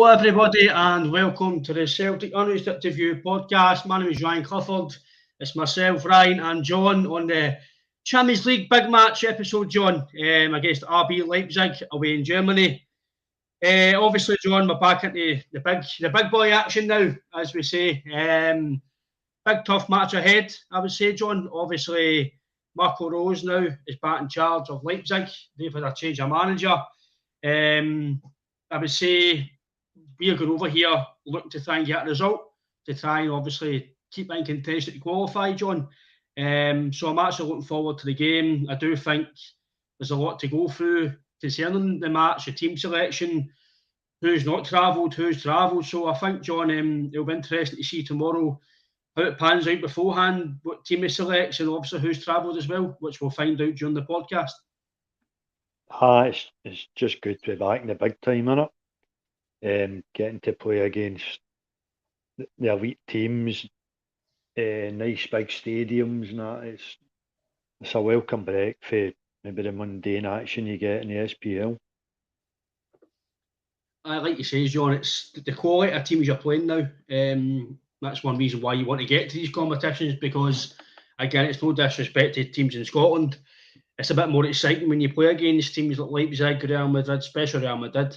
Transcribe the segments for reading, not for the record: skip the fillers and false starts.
Hello, everybody, and welcome to the Celtic Unrestricted View podcast. My name is Ryan Clifford. It's myself, Ryan, and John on the Champions League big match episode, John, against RB Leipzig away in Germany. Obviously, John, we're back into the big boy action now, as we say. Big tough match ahead, I would say, John. Obviously, Marco Rose now is back in charge of Leipzig. They've had a change of manager. I would say we're going over here looking to try and get a result to try and obviously keep in contention to qualify, John. So I'm actually looking forward to the game. I do think there's a lot to go through concerning the match, the team selection, who's not travelled, who's travelled. So I think, John, it'll be interesting to see tomorrow how it pans out beforehand, what team he selects, and obviously who's travelled as well, which we'll find out during the podcast. It's just good to be back in the big time, innit? Getting to play against the elite teams, nice big stadiums, and that. It's a welcome break for maybe the mundane action you get in the SPL. Like you say, John, it's the quality of teams you're playing now. That's one reason why you want to get to these competitions, because, again, it's no disrespect to teams in Scotland. It's a bit more exciting when you play against teams like Leipzig, Real Madrid, especially Real Madrid.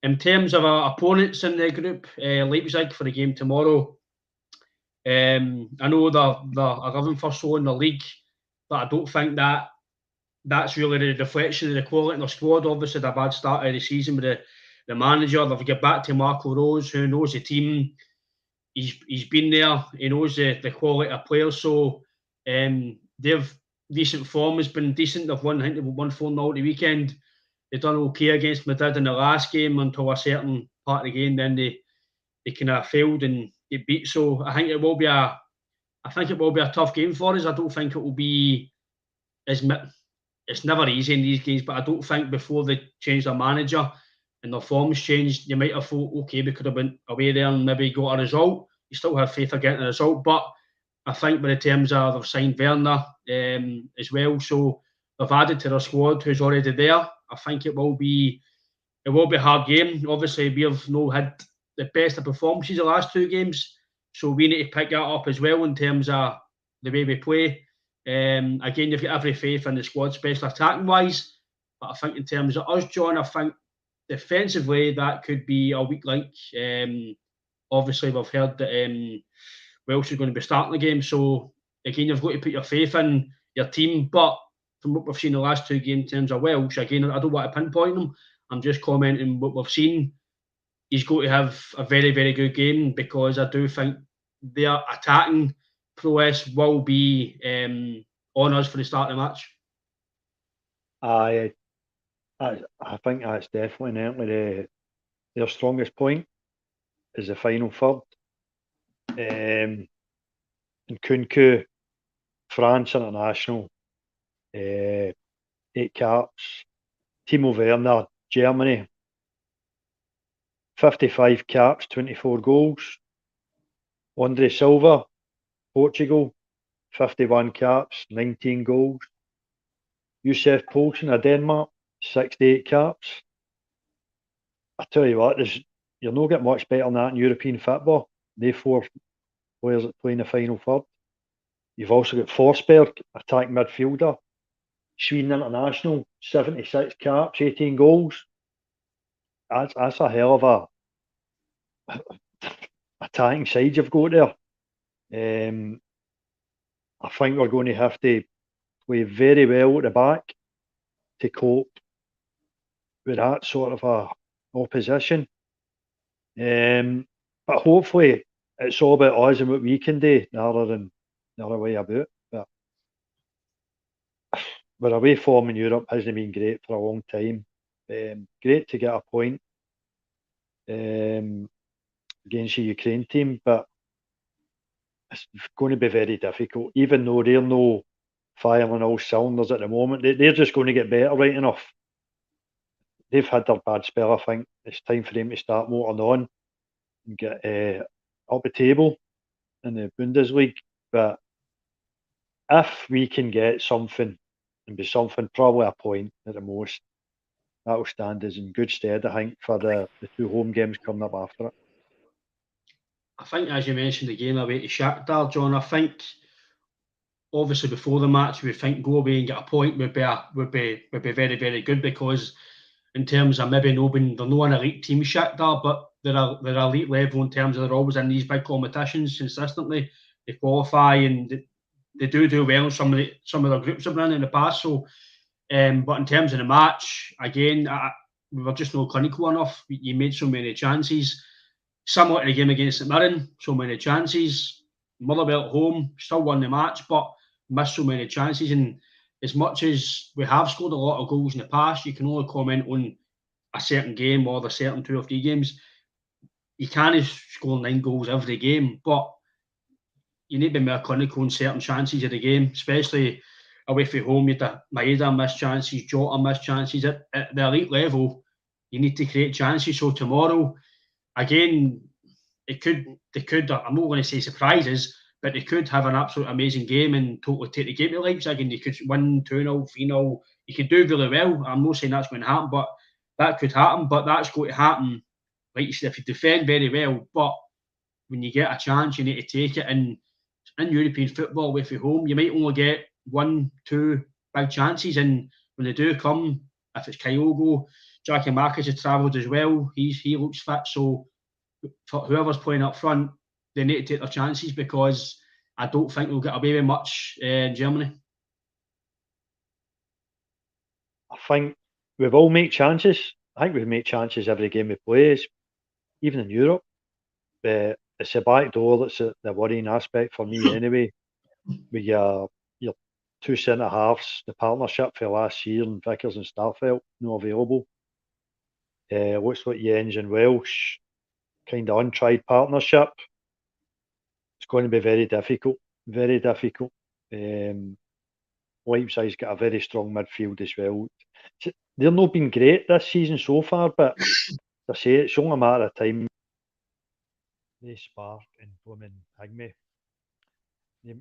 In terms of our opponents in the group, Leipzig for the game tomorrow, I know they're 11th or so in the league, but I don't think that's really the reflection of the quality in their squad. Obviously, the bad start of the season with the manager. They've got back to Marco Rose, who knows the team. He's been there. He knows the quality of players. So they've decent form has been decent. They've won, I think they've won 4-0 the weekend. They've done okay against Madrid in the last game until a certain part of the game. Then they kind of failed and get beat. So I think it will be a tough game for us. I don't think it will be it's never easy in these games, but I don't think before they change their manager and their form's changed, you might have thought, okay, we could have been away there and maybe got a result. You still have faith of getting a result, but I think by the terms of they've signed Werner as well, so they've added to their squad who's already there. I think it will be a hard game. Obviously, we have no had the best of performances the last two games, so we need to pick that up as well in terms of the way we play. Again, you've got every faith in the squad, especially attacking wise. But I think in terms of us, John, I think defensively that could be a weak link. Obviously, we've heard that Welsh is going to be starting the game, so again, you've got to put your faith in your team. But from what we've seen the last two games in terms of Welsh, again, I don't want to pinpoint them. I'm just commenting what we've seen. He's going to have a very, very good game, because I do think their attacking prowess will be on us for the start of the match. I think that's definitely their strongest point is the final third. And Nkunku, France international, 8 caps. Timo Werner, Germany, 55 caps, 24 goals. Andre Silva, Portugal, 51 caps, 19 goals. Josef Poulsen of Denmark, 68 caps. I tell you what, you're not getting much better than that in European football. They 4 players that play in the final third. You've also got Forsberg, attacking midfielder, Sweden international, 76 caps, 18 goals. That's a hell of a attacking side you've got there. I think we're going to have to play very well at the back to cope with that sort of a opposition. But hopefully it's all about us and what we can do rather than the other way about. But our away form in Europe hasn't been great for a long time. Great to get a point against the Ukraine team, but it's going to be very difficult, even though they're no firing on all cylinders at the moment. They're just going to get better, right enough. They've had their bad spell, I think. It's time for them to start motoring on and get up the table in the Bundesliga. But if we can get something, and be something, probably a point at the most, that'll stand us in good stead, I think, for the 2 home games coming up after it. I think, as you mentioned, the game away to Shakhtar, John, I think obviously before the match we think go away and get a point would be very, very good, because in terms of maybe they're not an elite team, Shakhtar, but they're elite level in terms of they're always in these big competitions consistently. They qualify and they do well in some of the groups they've been in the past. So, but in terms of the match, again, we were just not clinical enough. You made so many chances. Similar to the game against St Mirren, so many chances. Motherwell at home, still won the match, but missed so many chances. And as much as we have scored a lot of goals in the past, you can only comment on a certain game or the certain 2 or 3 games. You can't score 9 goals every game, but you need to be more clinical in certain chances of the game, especially away from home. You had Maeda missed chances, Jota missed chances. At the elite level, you need to create chances. So tomorrow, again, they could, I'm not going to say surprises, but they could have an absolute amazing game and totally take the game to Leipzig, and they could win 2-0, 3-0. You could do really well. I'm not saying that's going to happen, but that could happen. But that's going to happen, like you said, if you defend very well. But when you get a chance, you need to take it. And in European football, away from home, you might only get 1, 2 big chances. And when they do come, if it's Kyogo, Jackie Marcus has travelled as well. He looks fit. So for whoever's playing up front, they need to take their chances, because I don't think we'll get away with much in Germany. I think we've all made chances. I think we've made chances every game we play, even in Europe. It's the back door that's the worrying aspect for me anyway. With your 2 centre halves, the partnership for last year, and Vickers and Starfelt not available. Looks like Jens and Welsh, kind of untried partnership. It's going to be very difficult. Very difficult. Leipzig's got a very strong midfield as well. They've not been great this season so far, but as I say, it's only a matter of time. They spark and blooming pygmy. They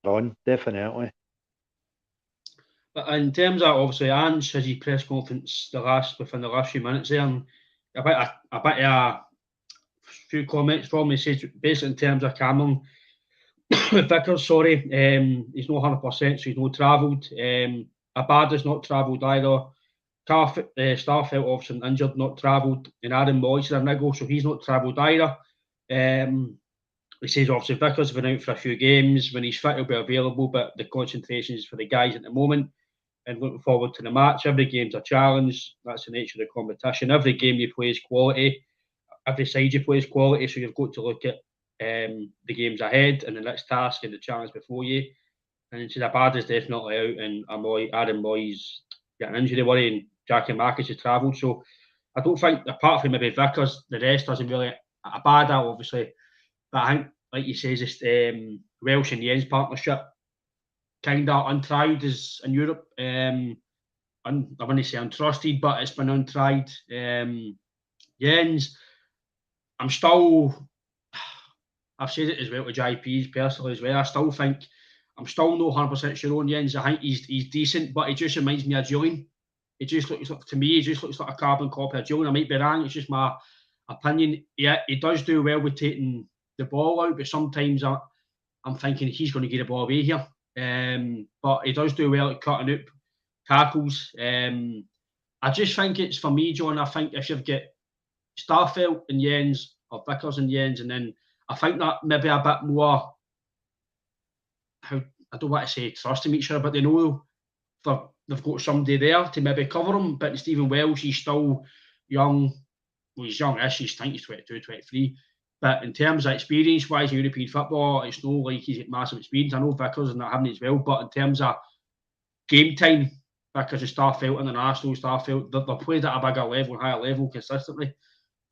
on, definitely. But in terms of, obviously, Ange has his press conference within the last few minutes there, and a few comments from him. He says basically in terms of Cameron Vickers, sorry, he's not 100%, so he's not travelled. Abada's not travelled either. Starfelt obviously injured, not travelled, and Aaron Moyes is a niggle, so he's not travelled either. He says obviously Vickers has been out for a few games. When he's fit, he'll be available, but the concentration is for the guys at the moment. And looking forward to the match. Every game's a challenge. That's the nature of the competition. Every game you play is quality. Every side you play is quality. So you've got to look at the games ahead and the next task and the challenge before you. And he says Abada's definitely out, and Aaron Moyes got an injury worry, and Jackie Marcus has travelled. So I don't think, apart from maybe Vickers, the rest doesn't really. Abada, obviously. But I think, like you say, just Welsh and Jens partnership, kind of untried as in Europe. I wouldn't say untrusted, but it's been untried. Jens, I've said it as well to JPs personally as well. I still think I'm still not 100% sure on Jens. I think he's decent, but he just reminds me of Julian. He just looks like, to me, he just looks like a carbon copy of Julian. I might be wrong. It's just my opinion. Yeah, he does do well with taking the ball out, but sometimes I'm thinking he's going to get the ball away here. But he does do well at cutting up tackles. I just think it's, for me, John, I think if you've got Starfelt and Jens, or Vickers and Jens, and then I think that maybe a bit more, I don't want to say trusting each other, but they know they've got somebody there to maybe cover them. But Stephen Welsh, he's still young. Well, he's young-ish. I think he's 22, 23. But in terms of experience-wise in European football, it's not like he's got massive experience. I know Vickers and that haven't as well, but in terms of game time, Vickers and Starfelt, international Starfelt, they're played at a bigger level, higher level consistently.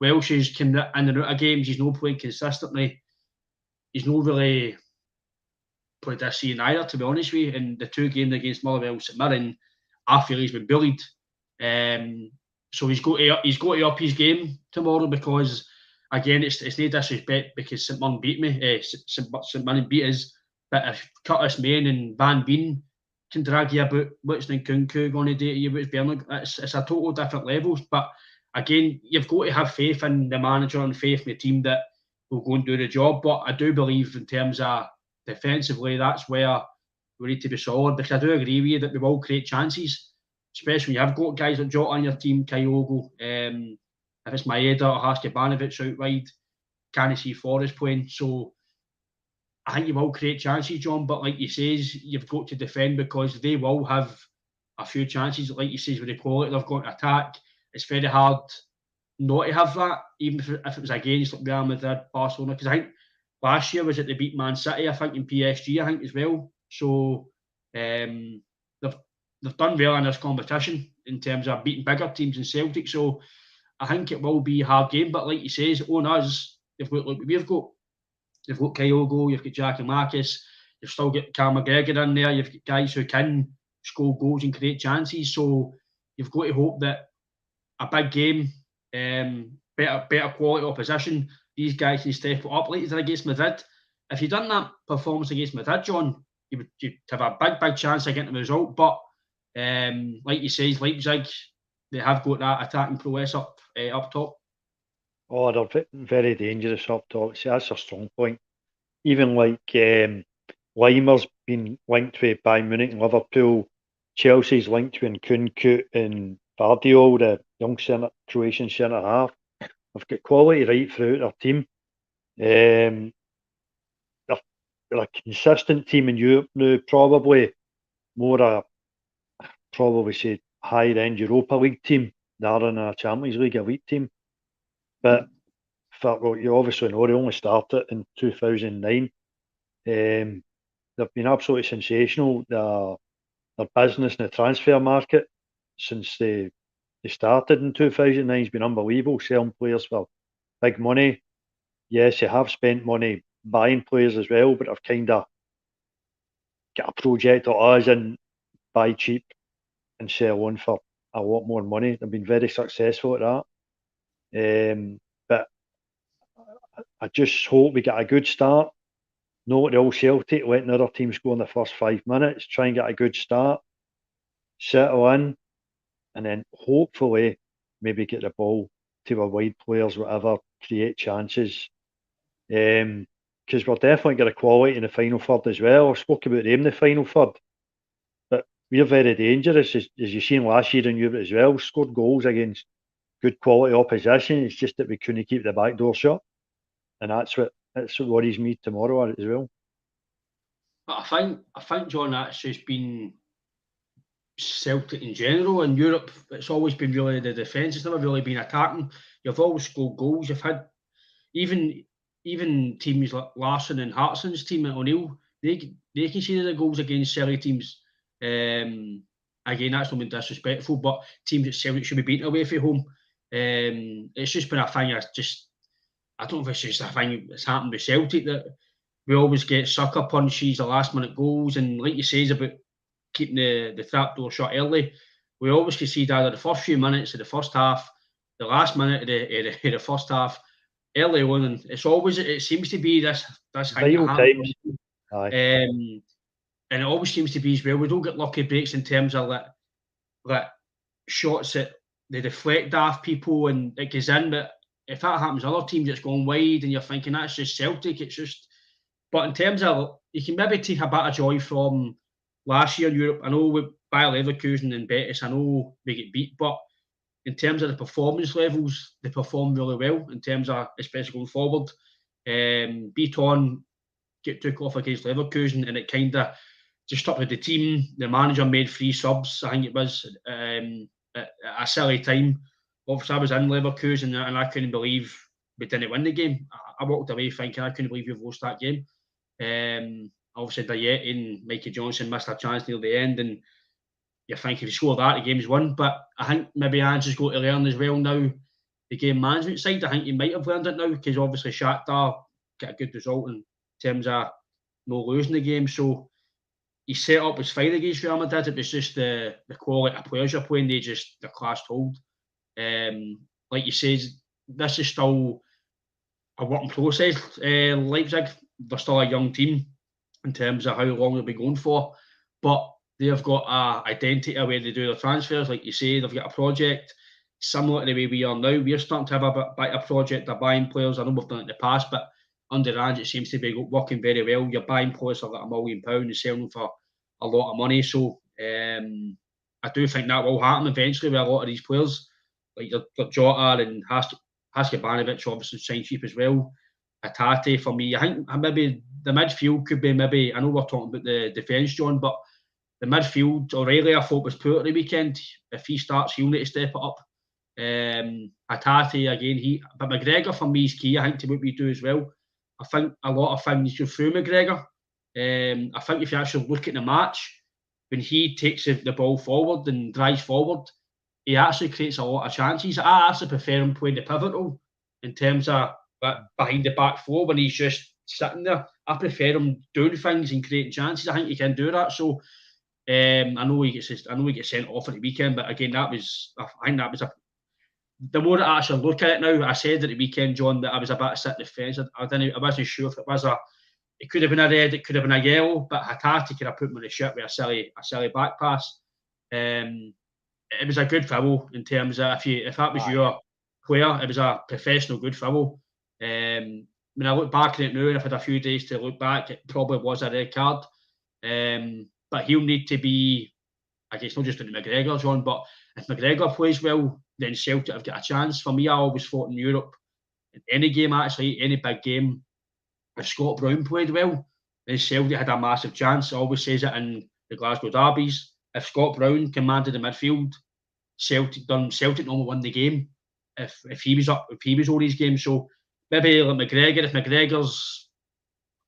Welsh is in and out of games, he's not playing consistently. He's not really played this season either, to be honest with you. In the 2 games against Motherwell St Mirren, I feel he's been bullied. So he's got to up his game tomorrow, because again, it's no disrespect because St Mirren beat me. St Mirren beat us, but if Curtis Main and Van Veen can drag you about what's Nkunku going to do to you, what's Bernard. It's a total different levels. But again, you've got to have faith in the manager and faith in the team that will go and do the job. But I do believe in terms of defensively, that's where we need to be solid, because I do agree with you that we will create chances, especially when you have got guys like Jota on your team, Kyogo. If it's Maeda or Haskebanovic out wide, can't see Forrest playing. So I think you will create chances, John, but like you says, you've got to defend, because they will have a few chances. Like you says, with the quality they've got to attack, it's very hard not to have that, even if it was against like Real Madrid, Barcelona. Because I think last year was it they beat Man City, I think, in PSG, I think, as well. So they've done well in this competition in terms of beating bigger teams than Celtic. So I think it will be a hard game. But like you says, on us, we've got Kyogo, you've got Jackie Marcus, you've still got Cal McGregor in there, you've got guys who can score goals and create chances. So you've got to hope that a big game, better quality opposition, these guys can step it up like they did against Madrid. If you'd done that performance against Madrid, John, you'd have a big chance of getting the result. But like you say, Leipzig, they have got that attacking prowess up top. Oh, they're very dangerous up top. See, that's a strong point. Even like Limer's been linked with Bayern Munich and Liverpool. Chelsea's linked with Nkunku and Vardiol, the young Croatian centre half. They've got quality right throughout their team. They're a consistent team in Europe now, probably more probably say higher end Europa League team rather than a Champions League elite team. But you obviously know they only started in 2009. They've been absolutely sensational. Their business in the transfer market since they started in 2009 has been unbelievable, selling players for big money. Yes, they have spent money buying players as well, but they've kind of got a project of us and buy cheap and sell on for a lot more money. They've been very successful at that. But I just hope we get a good start. Not the old Celtic letting other teams go in the first 5 minutes. Try and get a good start, settle in, and then hopefully maybe get the ball to our wide players, whatever, create chances. Because we're definitely got a quality in the final third as well. I spoke about them in the final third, but we're very dangerous, as you've seen last year in Europe as well. Scored goals against good quality opposition. It's just that we couldn't keep the back door shut, and that's what worries me tomorrow as well. But I think, John, that's just been Celtic in general. In Europe, it's always been really the defence. It's never really been attacking. You've always scored goals. You've had even teams like Larsson and Hartson's team at O'Neill. They conceded the goals against silly teams. Again, that's not been disrespectful, but teams that Celtic should be beaten away from home. It's just been a thing. I don't know if it's just a thing that's happened with Celtic, that we always get sucker punches, the last minute goals, and like you say about keeping the trap door shut early, we always concede either the first few minutes of the first half, the last minute of the first half, early on, and it seems to be this vital times. And it always seems to be as well. We don't get lucky breaks in terms of that shots that they deflect off people and it goes in. But if that happens, other teams it's gone wide, and you're thinking that's just Celtic. It's just. But in terms of, you can maybe take a bit of joy from last year in Europe. I know with Bayer Leverkusen and Betis, I know they get beat, but in terms of the performance levels, they perform really well in terms of, especially going forward. Beaton took off against Leverkusen, and it kind of just stuck with the team. The manager made 3 subs, I think it was, at a silly time. Obviously, I was in Leverkusen, and I couldn't believe we didn't win the game. I walked away thinking I couldn't believe we've lost that game. Obviously, Dayet and Mikey Johnson missed a chance near the end, and you think if you score that, the game's won. But I think maybe Ange has got to learn as well now, the game management side. I think he might have learned it now, because obviously Shakhtar get a good result in terms of no losing the game. So his setup was fine against Real Madrid. It was just the quality of players you're playing, they're classed hold. Like you said, this is still a working process. Leipzig, they're still a young team in terms of how long they'll be going for. But They've got a identity where they do their transfers, like you say, they've got a project similar to the way we are now. We're starting to have a bit of project of buying players. I know we've done it in the past, but under Ange it seems to be working very well. You're buying players for like £1 million and selling them for a lot of money. So I do think that will happen eventually with a lot of these players, like your Jota and Haskabanovic, obviously signed cheap as well. Hatate for me, I think maybe the midfield could be maybe. I know we're talking about the defence, John, but the midfield, O'Reilly, I thought was poor at the weekend. If he starts, he'll need to step it up. Hatate again, but McGregor for me is key. I think to what we do as well. I think a lot of things go through McGregor. I think if you actually look at the match, when he takes the ball forward and drives forward, he actually creates a lot of chances. I actually prefer him playing the pivotal in terms of behind the back four when he's just sitting there. I prefer him doing things and creating chances. I think he can do that. So I know he gets sent off at the weekend, but again, I think that was the more I actually look at it now. I said at the weekend, John, that I was a bit sitting the fence. I wasn't sure if it could have been a red, it could have been a yellow, but Hatate could have put him on the shit with a silly back pass. It was a good foul in terms of if that was your player, it was a professional good foul. When I look back at it now, and I've had a few days to look back, it probably was a red card. But he'll need to be, I guess, not just in McGregor, John, but if McGregor plays well, then Celtic have got a chance. For me, I always thought in Europe, in any game actually, any big game, if Scott Brown played well, then Celtic had a massive chance. I always says it in the Glasgow derbies. If Scott Brown commanded the midfield, Celtic normally won the game. If he was on his game, so maybe like McGregor, if McGregor's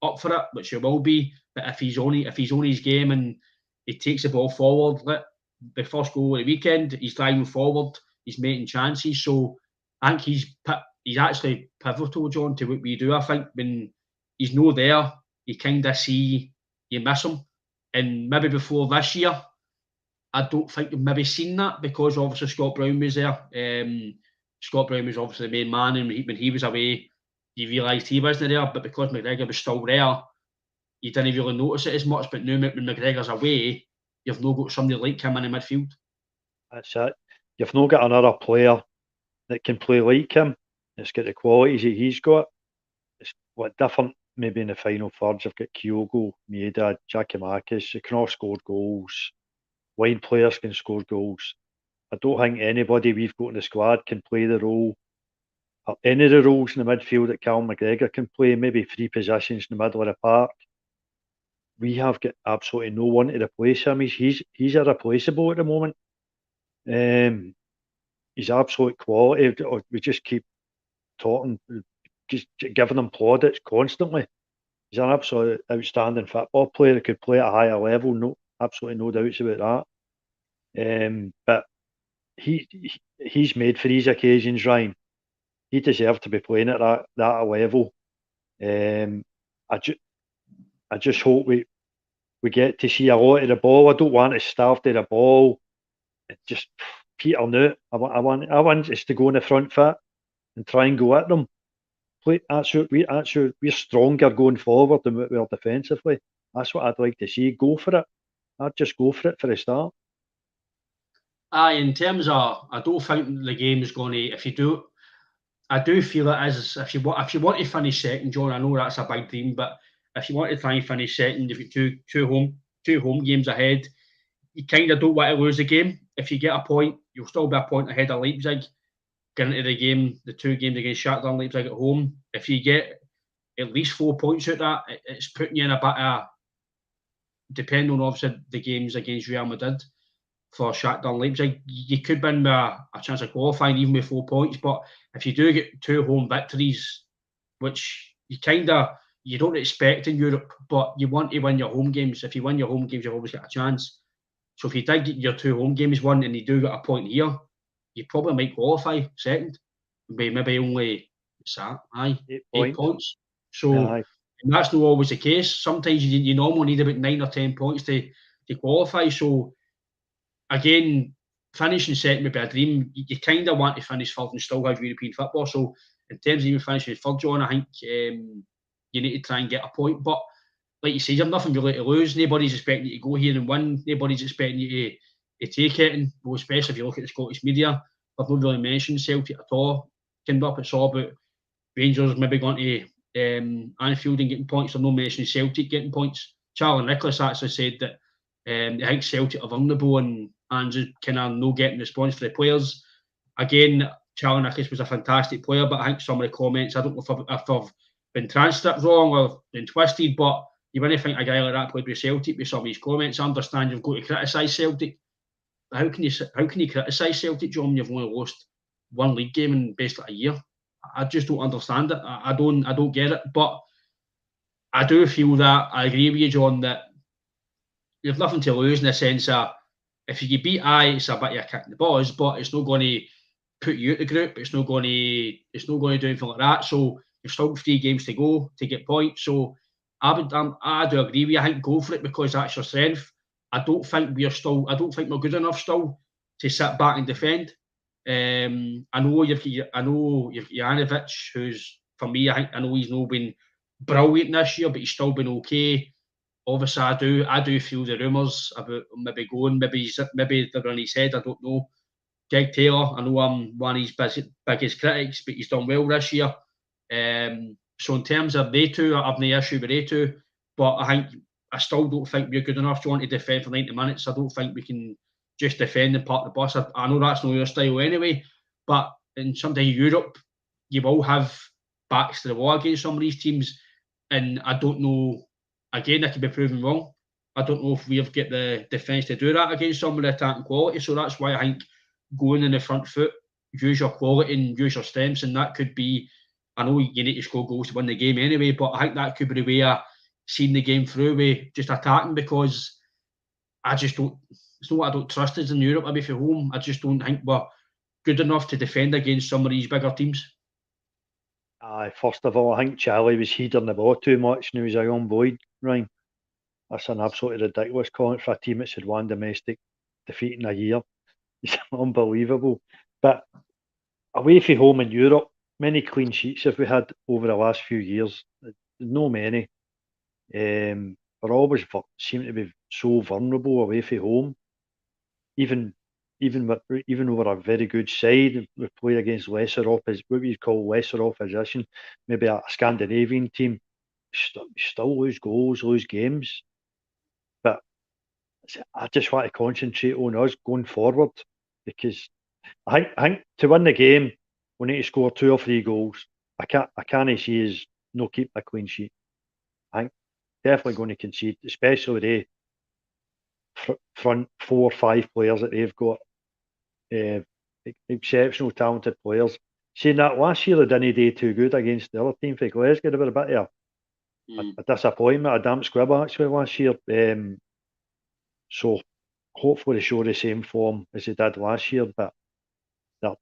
up for it, which he will be, but if he's on his game and he takes the ball forward, the first goal of the weekend, he's driving forward, he's making chances. So I think he's actually pivotal, John, to what we do. I think when he's no there, you kind of see you miss him. And maybe before this year, I don't think you've maybe seen that because obviously Scott Brown was there. Scott Brown was obviously the main man, and when he was away, you realised he wasn't there. But because McGregor was still there, you didn't really notice it as much. But now when McGregor's away, you've not got somebody like him in the midfield. That's it. You've not got another player that can play like him. It's got the qualities that he's got. It's different maybe in the final thirds. You've got Kyogo, Maeda, Giakoumakis. They can all score goals. Wide players can score goals. I don't think anybody we've got in the squad can play the role, or any of the roles in the midfield that Callum McGregor can play, maybe 3 positions in the middle of the park. We have got absolutely no one to replace him. He's irreplaceable at the moment. He's absolute quality. We just keep talking, just giving him plaudits constantly. He's an absolute outstanding football player that could play at a higher level. Absolutely no doubts about that. But he's made for these occasions, Ryan. He deserved to be playing at that level. I just hope we get to see a lot of the ball. I don't want to starve to the ball. Just petering out. I want us to go in the front foot and try and go at them. We're stronger going forward than we are defensively. That's what I'd like to see. Go for it. I'd just go for it for a start. In terms of, I don't think the game is going to. If you do, I do feel it is. If you want to finish second, John, I know that's a big dream, but if you want to try and finish second, you've got two home games ahead. You kind of don't want to lose the game. If you get a point, you'll still be a point ahead of Leipzig. Getting into the game, the 2 games against Shakhtar and Leipzig at home. If you get at least 4 points out of that, it's putting you in a bit of, depending on obviously the games against Real Madrid for Shakhtar and Leipzig, you could win with a chance of qualifying even with 4 points. But if you do get 2 home victories, which you don't expect in Europe, but you want to win your home games. If you win your home games, you've always got a chance. So if you did get your 2 home games won and you do get a point here, you probably might qualify second. Maybe only 8 points. So that's not always the case. Sometimes you normally need about 9 or 10 points to qualify. So again, finishing second would be a dream. You kind of want to finish third and still have European football. So in terms of even finishing third, John, I think you need to try and get a point. But like you said, you've nothing really to lose. Nobody's expecting you to go here and win. Nobody's expecting you to take it. And well, especially if you look at the Scottish media, they've not really mentioned Celtic at all. Came up, it's all about Rangers maybe going to Anfield and getting points. They're not mentioning Celtic getting points. Charlie Nicholas actually said that I think Celtic are vulnerable and just kind of no getting response for the players. Again, Charlie Nicholas was a fantastic player, but I think some of the comments, I don't know if I've been transcribed wrong or been twisted, but you wouldn't think a guy like that played with Celtic with some of his comments. I understand you've got to criticise Celtic. But how can you criticise Celtic, John, when you've only lost one league game in basically a year? I just don't understand it. I don't get it. But I do feel that I agree with you, John, that you've nothing to lose in the sense that if you beat it's a bit of a kick in the balls, but it's not going to put you out the group. It's not going to do anything like that. So you've still got 3 games to go to get points. So I do agree with you. I think go for it because that's your strength. I don't think we're good enough still to sit back and defend. I know you've Janovic, who's for me, I know he's not been brilliant this year, but he's still been okay. Obviously, I do feel the rumours about maybe going, maybe they're on his head. I don't know. Greg Taylor, I know I'm one of his biggest critics, but he's done well this year. So in terms of they two, I have no issue with they two, but I still don't think we're good enough to want to defend for 90 minutes. I don't think we can just defend and park the bus. I know that's not your style anyway, but in sometimes Europe, you will have backs to the wall against some of these teams, and I don't know. Again, I could be proven wrong. I don't know if we've got the defence to do that against some of the attacking quality. So that's why I think going in the front foot, use your quality and use your strengths, and that could be. I know you need to score goals to win the game anyway, but I think that could be the way of seeing the game through with just attacking, because I just don't. It's not what I don't trust us in Europe. Maybe for home, I just don't think we're good enough to defend against some of these bigger teams. First of all, I think Charlie was heeding the ball too much and he was a young boy, Ryan. That's an absolutely ridiculous comment for a team that's had one domestic defeat in a year. It's unbelievable. But away from home in Europe, many clean sheets have we had over the last few years? No many. We're always seem to be so vulnerable away from home. Even over a very good side, we play against what we call lesser opposition, maybe a Scandinavian team, still lose goals, lose games. But I just want to concentrate on us going forward, because I think to win the game, we need to score 2 or 3 goals. I can't see us no keep a clean sheet. I think definitely going to concede, especially with the front 4 or 5 players that they've got. Exceptional talented players. Saying that, last year they didn't do too good against the other team for Glasgow. They were a bit of a disappointment, a damp squib actually last year. So hopefully they show the same form as they did last year. But they're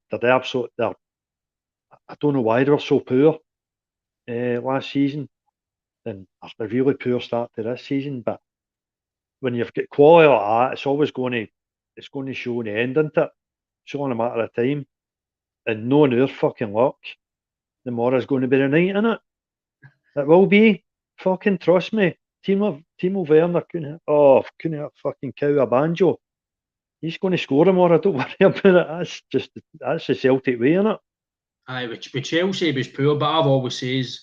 I don't know why they were so poor last season, and a really poor start to this season. But when you've got quality like that, it's always going to show in the end, isn't it? It's only a matter of time. And knowing our fucking luck, tomorrow's going to be the night, innit? It will be. Fucking trust me. Timo Werner couldn't have fucking cow a banjo. He's going to score tomorrow, don't worry about it. That's the Celtic way, innit? Aye, with Chelsea he was poor, but I've always says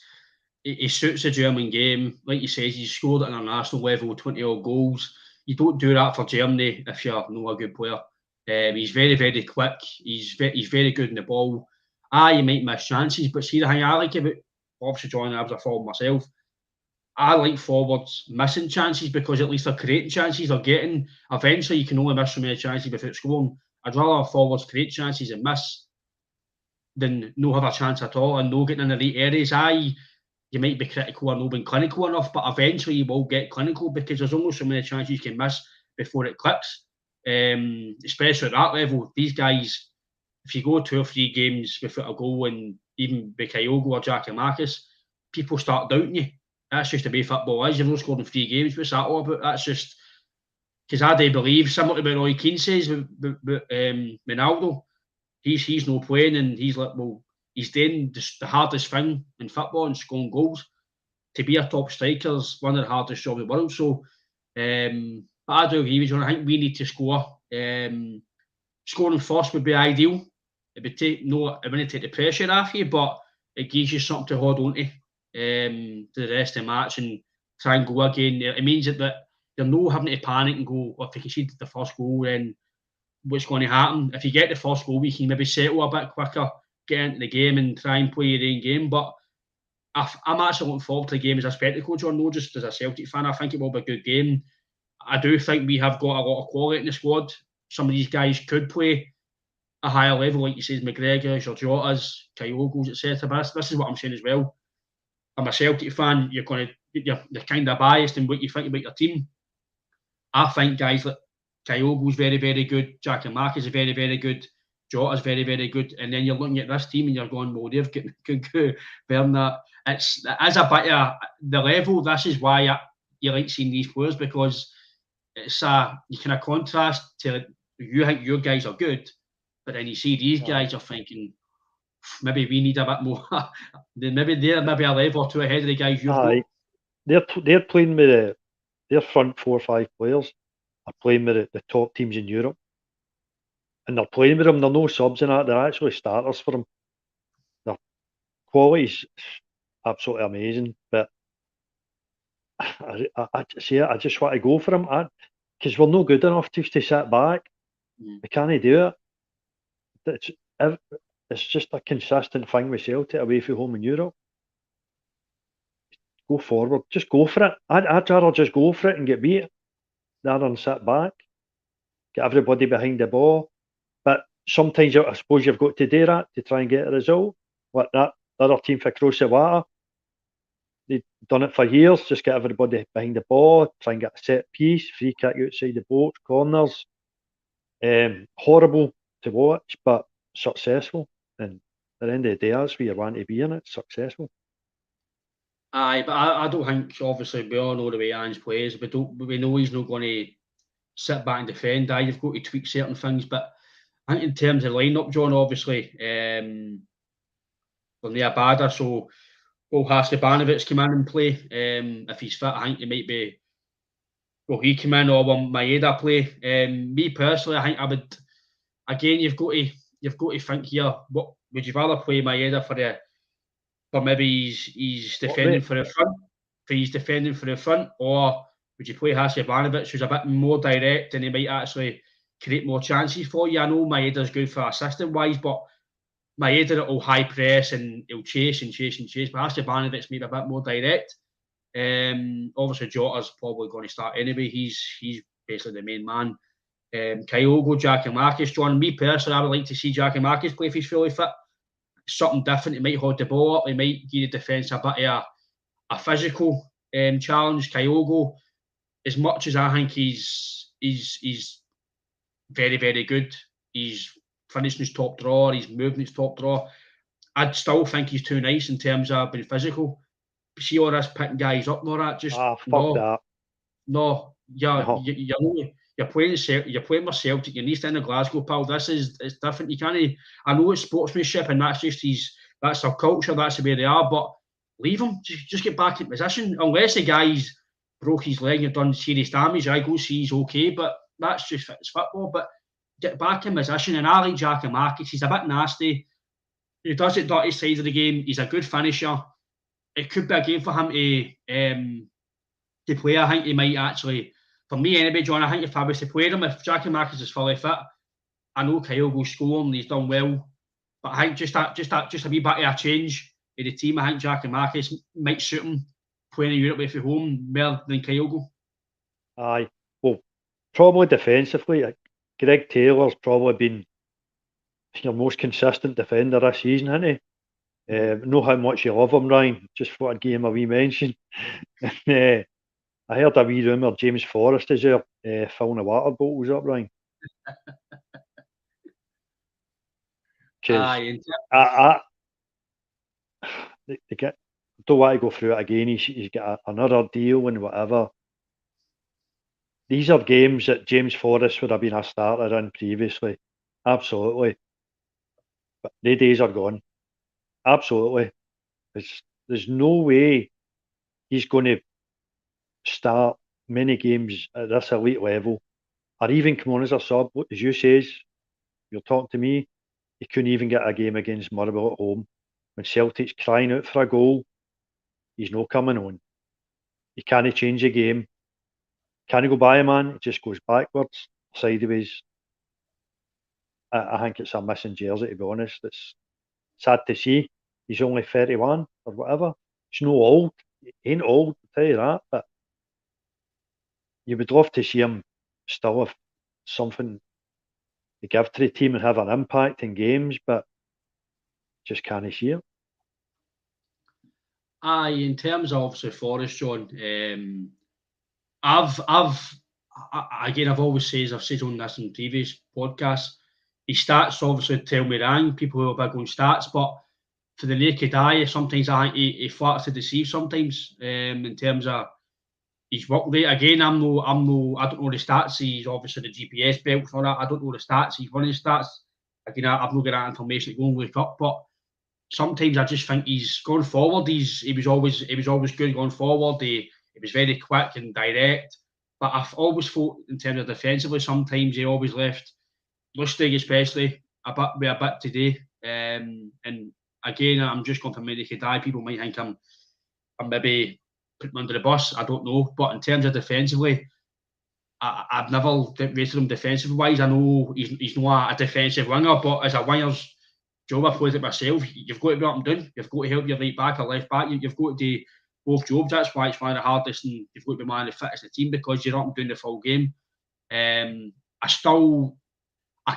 he suits the German game. Like you says, he scored at an international level, 20 odd goals. You don't do that for Germany if you're not a good player. He's very, very quick. He's very good in the ball. You might miss chances, but see the thing I like about, obviously John, I was a forward myself. I like forwards missing chances because at least they're creating chances. They're getting. Eventually, you can only miss so many chances without scoring. I'd rather forwards create chances and miss than no have a chance at all and no getting in the right areas. You might be critical or not being clinical enough, but eventually you will get clinical because there's only so many chances you can miss before it clicks. Especially at that level, these guys, if you go 2 or 3 games without a goal, and even Bakayoko or Jackie Marcus, people start doubting you. That's just the way football is. You've not scored in 3 games. What's that all about? That's just because I do believe, similar to what Roy Keane says with Ronaldo, he's no playing, and he's like, well, he's doing the hardest thing in football and scoring goals. to be a top striker is one of the hardest jobs in the world. So, but I do agree with you. I think we need to score. Scoring first would be ideal. It would it wouldn't take the pressure off you, but it gives you something to hold on to the rest of the match and try and go again. It means that you're not having to panic and go, well, if you concede the first goal, then what's going to happen? If you get the first goal, we can maybe settle a bit quicker, get into the game and try and play your own game. But I'm actually looking forward to the game as a spectacle, John, not just as a Celtic fan. I think it will be a good game. I do think we have got a lot of quality in the squad. Some of these guys could play a higher level, like you say, McGregor, Jotas, Kyogos, etc. But this is what I'm saying as well. I'm a Celtic fan. You're kind of biased in what you think about your team. I think guys like Kyogo's very, very good. Jack and Mark is very, very good. Jota's very, very good. And then you're looking at this team and you're going, well, they've got better than that. It's as a bit of the level. This is why you like seeing these players, because it's you kind of contrast to you think your guys are good, but then you see these guys are thinking maybe we need a bit more. Maybe they're a level or two ahead of the guys you've got. They're playing with their front 4 or 5 players are playing with the top teams in Europe, and they're playing with them. They're no subs in that. They're actually starters for them. Their quality's absolutely amazing, but I just want to go for them because we're not good enough just to sit back. We can't do it. It's just a consistent thing with Celtic away from home in Europe. Go forward, just go for it. I'd rather just go for it and get beat rather than sit back, get everybody behind the ball. But sometimes I suppose you've got to do that to try and get a result. Like that other team for Crossawata, they've done it for years. Just get everybody behind the ball, try and get a set piece, free kick outside the box, corners. Horrible to watch, but successful. And at the end of the day, that's where you want to be in it. Successful. Aye, but I don't think, obviously, we all know the way Ange plays. We know he's not going to sit back and defend. You've got to tweak certain things. But I think in terms of lineup, John, obviously, they're near Bada, so will Hasebanovic come in and play? If he's fit, I think he might be. Will he come in or will Maeda play? Me personally, I think I would. Again, you've got to think here. What would you rather play Maeda for maybe he's defending for the front, or would you play Hasebanovic, who's a bit more direct and he might actually create more chances for you? I know Maeda's good for assistant wise, but Maeda will high press and he'll chase and chase and chase. But Hasebanovic's maybe a bit more direct. Obviously, Jota's probably going to start anyway. He's basically the main man. Kyogo, Giakoumakis, John. Me personally, I would like to see Giakoumakis play if he's fully fit. Something different. He might hold the ball up. He might give the defence a bit of a physical challenge. Kyogo, as much as I think he's very, very good. He's finishing his top draw. He's moving his top draw. I'd still think he's too nice in terms of being physical. See all this picking guys up, no, that just fuck no, that. No, you're playing with Celtic. You're East End of Glasgow, pal. It's different. You can't. I know it's sportsmanship, and that's just that's their culture. That's the way they are. But leave him. Just get back in position. Unless the guy's broke his leg and done serious damage, I go see he's okay. But that's just it's football. But get back in position. And I like Giakoumakis. He's a bit nasty. He does it dirty side of the game. He's a good finisher. It could be a game for him to play. I think he might actually, for me anyway, John, I think if I was to play him, if Giakoumakis is fully fit, I know Kyle will score and he's done well. But I think just a wee bit of a change in the team. I think Giakoumakis might suit him playing in Europe away from home more than Kyogo. Aye. Well, probably defensively, Greg Taylor's probably been your most consistent defender this season, hasn't he? Know how much you love him, Ryan. Just thought I'd give him a wee mention. I heard a wee rumour James Forrest is there filling the water bottles up, Ryan. I don't want to go through it again. He's got another deal and whatever. These are games that James Forrest would have been a starter in previously. Absolutely. But the days are gone. Absolutely. There's no way he's going to start many games at this elite level, or even come on as a sub, as you says, you're talking to me, he couldn't even get a game against Motherwell at home. When Celtic's crying out for a goal, he's not coming on. He can't change the game. Can't go by a man, it just goes backwards, sideways. I think it's a missing jersey, to be honest. It's sad to see. He's only 31 or whatever. He's no old. He ain't old, I'll tell you that. But you would love to see him still have something to give to the team and have an impact in games, but just can't see it. Aye, in terms of obviously Forrest, John, I've always said, I've said on this in previous podcasts, his stats obviously tell me wrong, people who are big on stats, but for the naked eye, sometimes I think he flatters to deceive sometimes, in terms of his work rate. Again, I don't know the stats, he's obviously the GPS belt for that, I don't know the stats, he's running stats. Again, I've not got that information to go and look up, but sometimes I just think he's going forward. He was always good going forward. He was very quick and direct. But I've always thought in terms of defensively, sometimes he always left Lustig especially a bit today. And again, I'm just going from naked eye. People might think I'm maybe putting him under the bus. I don't know. But in terms of defensively, I've never rated him defensive wise. I know he's not a defensive winger, but as a winger's job, I played it myself. You've got to be up and down. You've got to help your right back or left back. You've got to do both jobs. That's why it's one of the hardest, and you've got to be one of the fittest in the team because you're up and doing the full game. I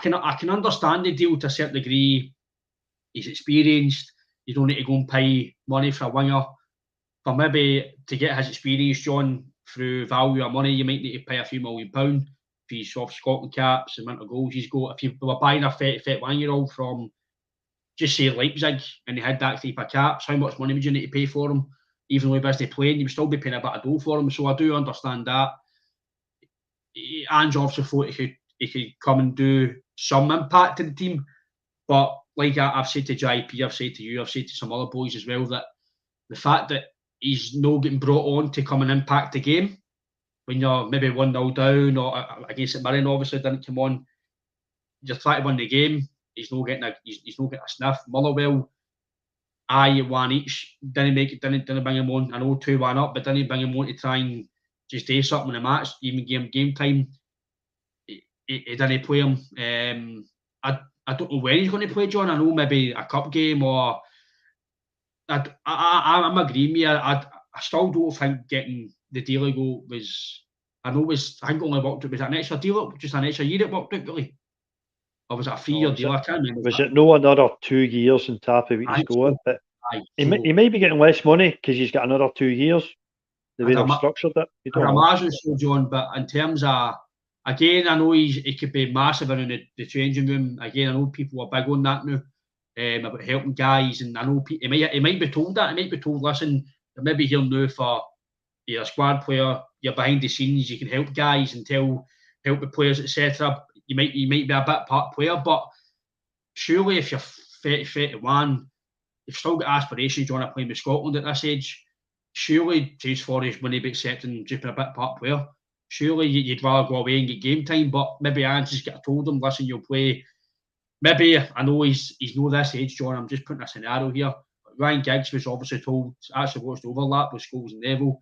can understand the deal to a certain degree. He's experienced. You don't need to go and pay money for a winger. But maybe to get his experience, John, through value of money, you might need to pay a few £1 million for his soft Scotland caps, the amount of goals he's got. If you were buying a 31-year-old from, just say, Leipzig, and he had that type of caps, how much money would you need to pay for him? Even though he wasn't playing, you would still be paying a bit of dough for him. So I do understand that. Ange obviously thought he could come and do some impact to the team. But like I've said to JP, I've said to you, I've said to some other boys as well, that the fact that he's not getting brought on to come and impact the game when you're maybe 1-0 down, or against St Mirren obviously didn't come on. You're trying to win the game. He's not getting a sniff. Motherwell, one each. Didn't bring him on. I know 2-1 up, but didn't bring him on to try and just do something in the match, even game time. He didn't play him. I don't know when he's going to play, John. I know maybe a cup game or. I'm agreeing with you. I still don't think getting the deal ago was. I think it only worked out. Was it an extra deal? Just an extra year it worked out, really? Or was it a 3-year deal? I can't remember. Was it no another 2 years on top of what he's got? But he may be getting less money because he's got another 2 years. The way they've structured it. I imagine so, John. But in terms of, again, I know he could be massive in the changing room. Again, I know people are big on that now. About helping guys, and I know he might be told that. He might be told, listen, you're maybe here now for you're a squad player, you're behind the scenes, you can help guys and help the players, etc. You might be a bit part player, but surely if you're 31, you've still got aspirations. You want to play with Scotland at this age. Surely James Forrest wouldn't be accepting just being a bit part player. Surely you'd rather go away and get game time, but maybe I just get told him, listen, you'll play. Maybe, I know he's not this age, John, I'm just putting a scenario here. Ryan Giggs was obviously told, actually watched overlap with Scholes and Neville,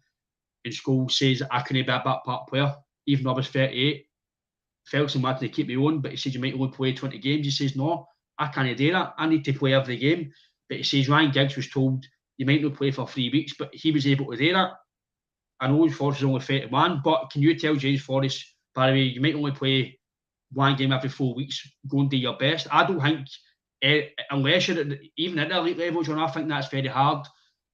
and Scholes says, I couldn't be a bit part player, even though I was 38. Ferguson wanted to keep me on, but he said, you might only play 20 games. He says, no, I can't do that. I need to play every game. But he says, Ryan Giggs was told, you might not play for 3 weeks, but he was able to do that. I know Forrest is only 31, but can you tell James Forrest, by the way, you might only play 1 game every 4 weeks, go and do your best? I don't think, unless you're even at the elite level, John, I think that's very hard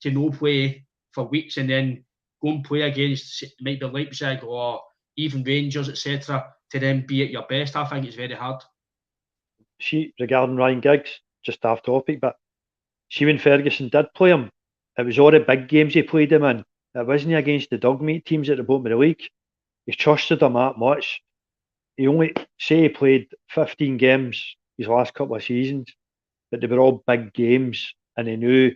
to no play for weeks and then go and play against maybe Leipzig or even Rangers, etc., to then be at your best. I think it's very hard. See, regarding Ryan Giggs, just off topic, but see when Ferguson did play him, it was all the big games he played him in. It wasn't against the dog meat teams at the bottom of the league. He trusted them that much. He only he played 15 games his last couple of seasons, but they were all big games, and he knew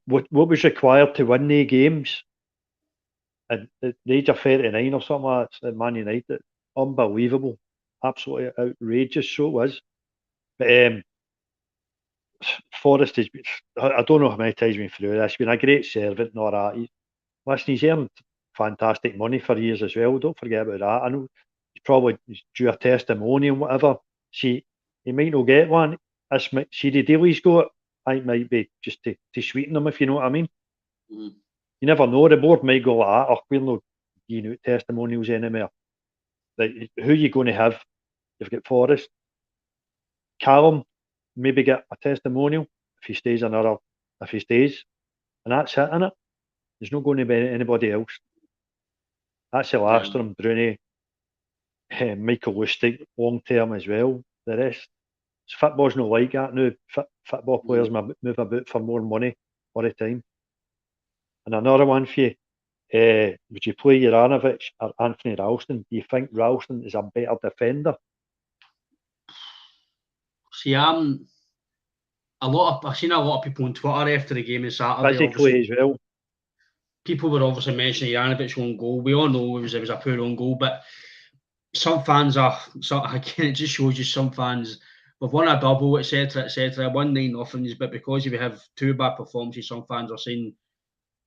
what was required to win the games at the age of 39 or something like that at Man United. Unbelievable. Absolutely outrageous, so it was. But Forrest has been, I don't know how many times he's been through this. He's been a great servant and all that. Listen, he's earned fantastic money for years as well. Don't forget about that. I know he's probably due a testimonial and whatever. See, he might not get one. See the deal he's got, I think might be just to sweeten him, if you know what I mean. Mm. You never know. The board might go like that, or we're not giving out testimonials anymore. Like, who are you going to have? You've got Forrest. Callum, maybe get a testimonial if he stays. And that's it, innit? There's not going to be anybody else. That's the last of them. Bruni, Michael Lustig, long term as well. The rest, football's not like that now. Football players move about for more money all the time. And another one for you, would you play Juranovic or Anthony Ralston? Do you think Ralston is a better defender? See, I've seen a lot of people on Twitter after the game on Saturday. Physically as well. People were obviously mentioning Juranovic's own goal. We all know it was a poor own goal, but some fans are again. It just shows you some fans. We've won a double, etc., etc. 1-9 but because we have two bad performances, some fans are saying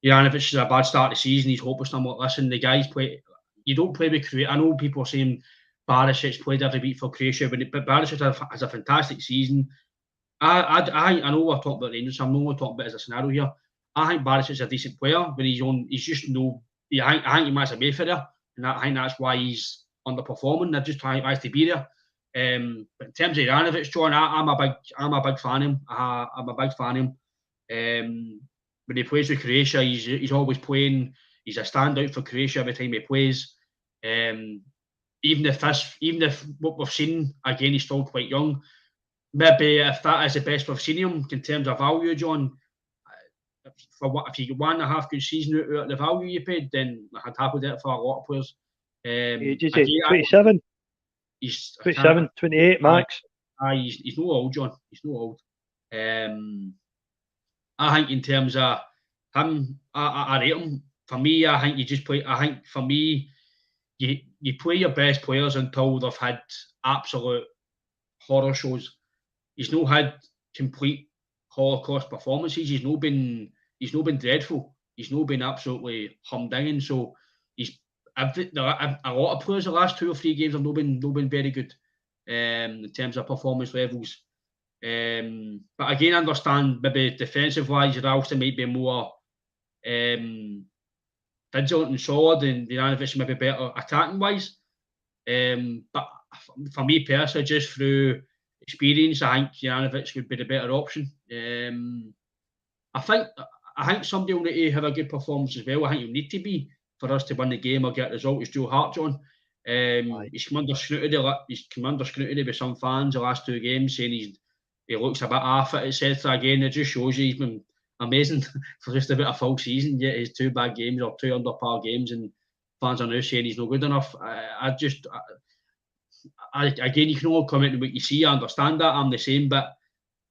Juranovic is a bad start to the season. He's hopeless. I'm like, listen, the guys play. You don't play with Croatia. I know people are saying Barisic played every week for Croatia, but Barisic has a fantastic season. I know we're talking about Rangers. I'm not talking about as a scenario here. I think Barisic is a decent player, but he's just no. I think he matches a Mayfair, and I think that's why he's underperforming. I just think he has to be there. But in terms of Juranovic, John, I'm a big fan of him. I'm a big fan of him. When he plays with Croatia, he's always playing. He's a standout for Croatia every time he plays. Even if what we've seen again, he's still quite young. Maybe if that is the best we've seen him in terms of value, John, if you get 1.5 good season out of the value you paid, then I'd happily do it for a lot of players. Age is 27? He's 27, 28 max. He's no old, John. He's no old. I think in terms of him, I rate him. For me, I think you just play. I think for me, you play your best players until they've had absolute horror shows. He's not had complete Holocaust performances. He's not been dreadful. He's not been absolutely humdinging. So a lot of players the last 2 or 3 games have not been very good in terms of performance levels. But again, I understand maybe defensive wise, Ralston might be more vigilant and solid, and Juranovic might be better attacking wise. But for me personally, just through experience, I think Juranovic would be the better option. I think somebody will need to have a good performance as well. I think you need to be for us to win the game or get a result. Is Joe Hart, John. He's come under scrutiny. He's come under scrutiny with some fans the last 2 games, saying he looks a bit off it, etc. Again, it just shows you he's been amazing for just about a full season. Yet his 2 bad games or 2 under par games, and fans are now saying he's not good enough. Again, you can all comment on what you see. I understand that. I'm the same, but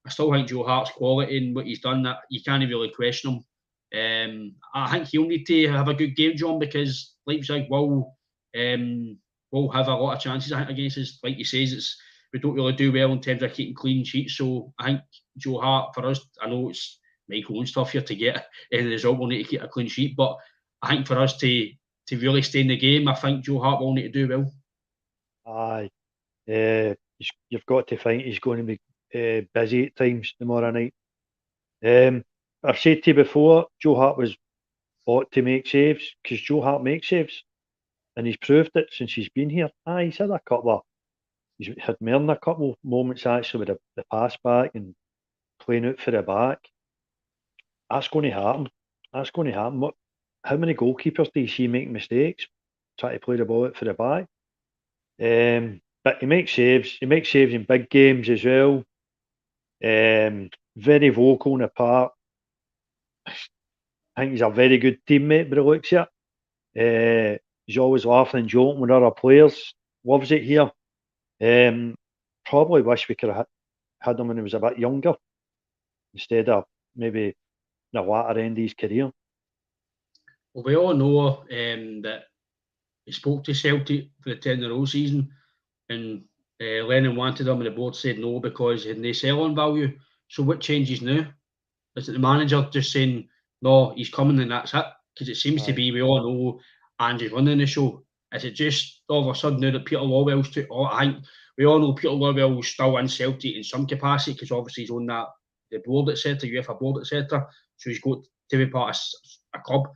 I still think Joe Hart's quality and what he's done, that you can't really question him. I think he'll need to have a good game, John, because Leipzig will have a lot of chances against us. Like you says, we don't really do well in terms of keeping clean sheets. So I think Joe Hart, for us, I know it's Michael and stuff here to get any result. We'll need to keep a clean sheet, but I think for us to really stay in the game, I think Joe Hart will need to do well. Aye. You've got to think he's going to be busy at times tomorrow night. I've said to you before, Joe Hart was bought to make saves, because Joe Hart makes saves, and he's proved it since he's been here. He's had he's had more than a couple of moments actually with the pass back and playing out for the back. That's going to happen. That's going to happen. How many goalkeepers do you see making mistakes, trying to play the ball out for the back? But he makes saves. He makes saves in big games as well. Very vocal in the park. I think he's a very good teammate, but it looks at. He's always laughing and joking with other players. Loves it here. Probably wish we could have had him when he was a bit younger, instead of maybe the latter end of his career. Well, we all know that he spoke to Celtic for the 10-in-a-row season, and Lennon wanted him, and the board said no because he had no sell-on value. So what changes now? Is it the manager just saying, no, he's coming and that's it? Because it seems to be, we all know Andrew's running the show. Is it just all of a sudden now that Peter Lawwell's took? I think we all know Peter Lawwell's still in Celtic in some capacity because obviously he's on that the board, etc., UEFA board, etc. So he's got to be part of a club.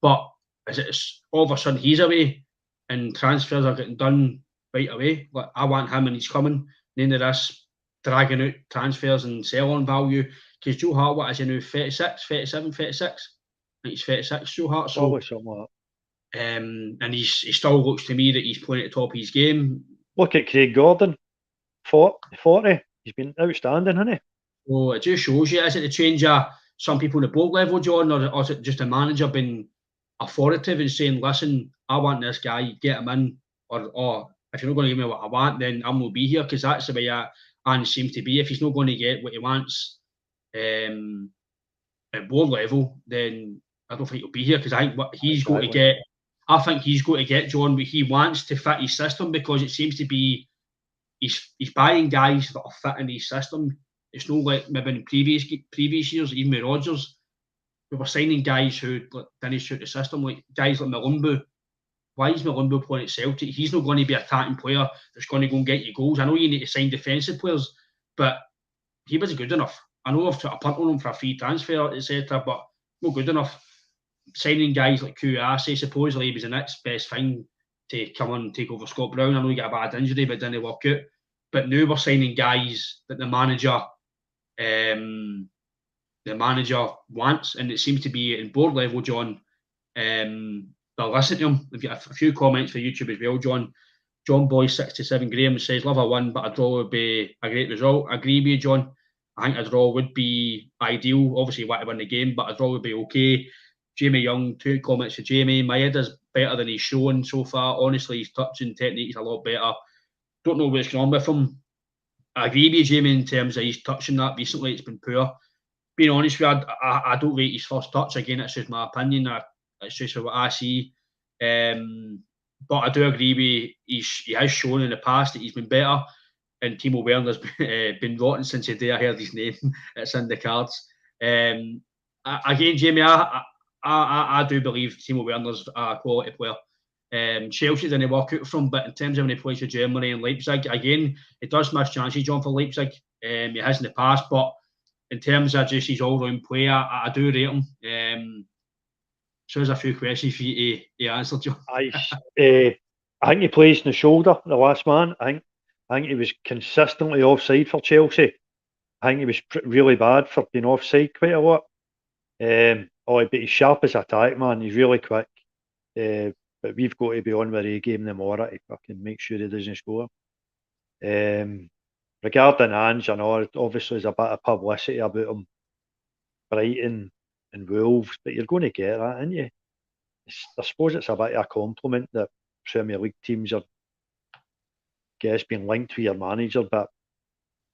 But is it all of a sudden he's away and transfers are getting done right away? Like, I want him and he's coming. None of this dragging out transfers and sell-on value. Because Joe Hart, what is he now, 36, 37, 36? I think he's 36, Joe Hart. So, probably something like that. And he still looks to me that he's playing at the top of his game. Look at Craig Gordon, 40. He's been outstanding, hasn't he? So it just shows you, is it the change of some people on the board level, John, or is it just a manager being authoritative and saying, listen, I want this guy, get him in, or if you're not going to give me what I want, then I'm not be here, because that's the way Ange seems to be. If he's not going to get what he wants at board level, then I don't think he'll be here, because I think what he's going to get, I think he's going to get, John, what he wants to fit his system, because it seems to be he's buying guys that are fitting his system. It's not like maybe in previous years, even with Rodgers, we were signing guys who didn't suit the system, like guys like Malumbu. Why is Malumbu playing at Celtic? He's not going to be an attacking player that's going to go and get you goals. I know you need to sign defensive players, but he wasn't good enough. I know I've tried to punt on him for a free transfer, etc., but not good enough. Signing guys like Kouassi, supposedly he was the next best thing to come on and take over Scott Brown. I know he got a bad injury, but it didn't work out. But now we're signing guys that the manager wants, and it seems to be in board level, John. They'll listen to him. We've got a few comments for YouTube as well, John. John Boy 67 Graham says, love a win, but a draw would be a great result. I agree with you, John. I think a draw would be ideal. Obviously, you want to win the game, but a draw would be okay. Jamie Young, 2 comments for Jamie. My head is better than he's shown so far. Honestly, his touching technique is a lot better. Don't know what's going on with him. I agree with you, Jamie, in terms of his touching that recently. It's been poor. Being honest with you, I don't rate his first touch. Again, it's just my opinion. It's just what I see. But I do agree with he has shown in the past that he's been better. And Timo Werner's been rotten since the day I heard his name. It's in the cards. Again, Jamie, I do believe Timo Werner's a quality player. Chelsea didn't work out from, but in terms of when he plays for Germany and Leipzig, again, he does miss chances, John, for Leipzig. He has in the past, but in terms of just his all-round play, I do rate him. So there's a few questions for you to answer, John. I think he plays in the shoulder, the last man. I think he was consistently offside for Chelsea. I think he was really bad for being offside quite a lot. But he's sharp as attack, man. He's really quick. But we've got to be on with a game tomorrow to fucking make sure he doesn't score. Regarding Ange, I know obviously there's a bit of publicity about him, Brighton and Wolves, but you're going to get that, aren't you? I suppose it's a bit of a compliment that Premier League teams are, being linked with your manager, but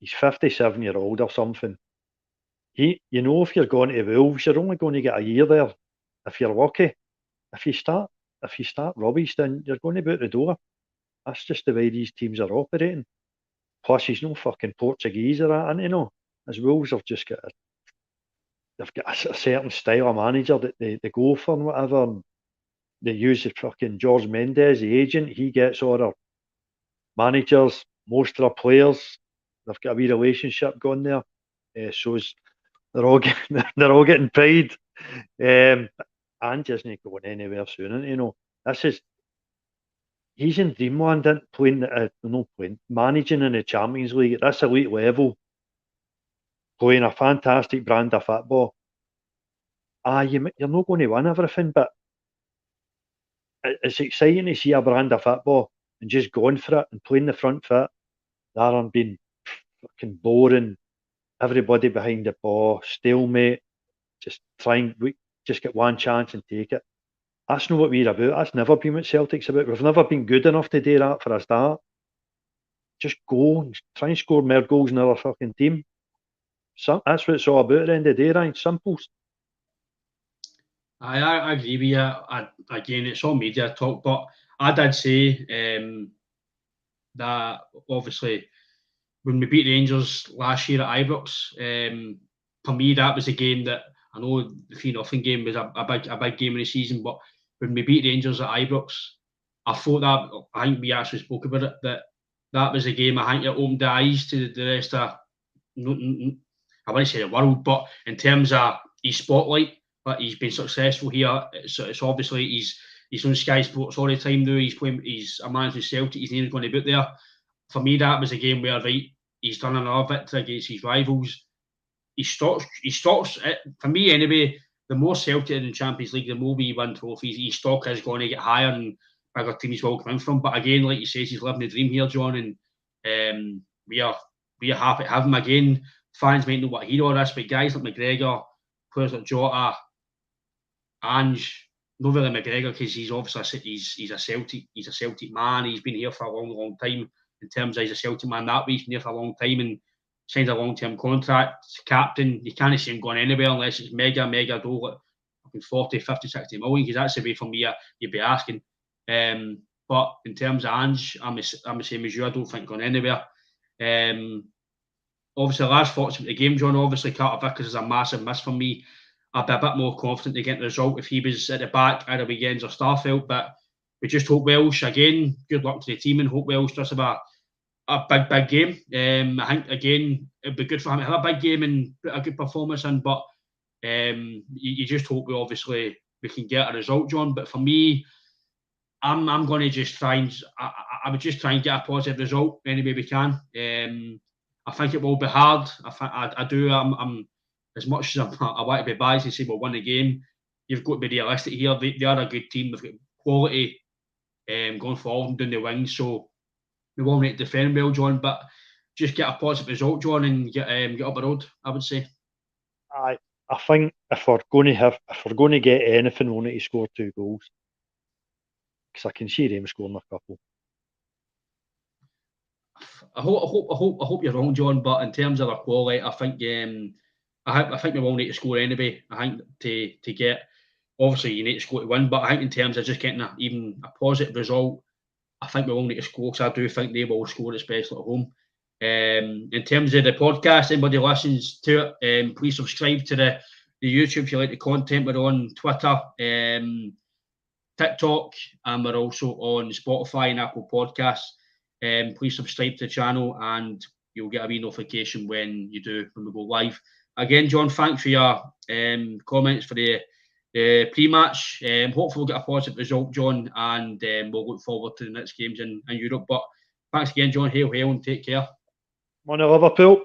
he's 57-year-old or something. If you're going to Wolves, you're only going to get a year there if you're lucky. If you start rubbish, then you're going to be out the door. That's just the way these teams are operating. Plus, he's no fucking Portuguese or that, As Wolves have just got they've got a certain style of manager that they go for and whatever. And they use the fucking George Mendes, the agent. He gets all their managers, most of their players. They've got a wee relationship going there. So they're all getting paid. And isn't going anywhere soon, he's in dreamland, managing in the Champions League at this elite level, playing a fantastic brand of football. You're not going to win everything, but it's exciting to see a brand of football and just going for it and playing the front foot rather than being fucking boring, everybody behind the ball, stalemate, just get one chance and take it. That's not what we're about. That's never been what Celtic's about. We've never been good enough to do that for a start. Just go and try and score more goals than our fucking team. So that's what it's all about at the end of the day, right? Simple. I agree with you. Again, it's all media talk, but I did say that obviously when we beat Rangers last year at Ibrox, for me that was a game that I know the 3-0 game was a big game of the season, but when we beat Rangers at Ibrox, I thought that I think we actually spoke about it that was a game I think it opened the eyes to the rest of I wouldn't say the world, but in terms of his spotlight, but he's been successful here. It's obviously he's on Sky Sports all the time now. He's a manager Celtic. He's nearly going to be out there. For me, that was a game where he's done another victory against his rivals. He stocks it, for me anyway. The more Celtic in the Champions League, the more we win trophies. His stock is going to get higher and bigger teams will come in from. But again, like you say, he's living the dream here, John, and we are happy to have him again. Fans might know what hero this, but guys like McGregor, players like Jota, Ange, not really McGregor because he's obviously he's a Celtic man. He's been here for a long time. In terms of he's a Celtic man that way, he's been here for a long time and signed a long-term contract. Captain, you can't see him going anywhere unless it's mega dough, like 40, 50, 60 million, because that's the way for me you'd be asking. But in terms of Ange, I'm the same as you. I don't think going anywhere. Obviously, last thoughts of the game, John. Obviously, Carter Vickers is a massive miss for me. I'd be a bit more confident to get the result if he was at the back either weekends or Starfield. But we just hope Welsh again. Good luck to the team and hope Welsh does have a big game. I think again it'd be good for him to have a big game and put a good performance in. But you just hope we can get a result, John. But for me, I'm going to just try and I would just try and get a positive result any way we can. I think it will be hard. I do. I'm as much as I want to be biased and say we'll win the game. You've got to be realistic here. They are a good team. They've got quality going forward and doing the wings. So we will need to defend well, John. But just get a positive result, John, and get up the road. I would say. I think if we're going to get anything, we'll need to score 2 goals because I can see them scoring a couple. I hope you're wrong, John. But in terms of our quality, I think we will need to score anyway. I think to get obviously you need to score to win, but I think in terms of just getting even a positive result, I think we will need to score because I do think they will score, especially at home. In terms of the podcast, anybody listens to it, please subscribe to the YouTube if you like the content. We're on Twitter, TikTok, and we're also on Spotify and Apple Podcasts. Please subscribe to the channel and you'll get a wee notification when we go live. Again, John, thanks for your comments for the pre-match. Hopefully we'll get a positive result, John, and we'll look forward to the next games in Europe. But thanks again, John. Hail, and take care. On to Liverpool.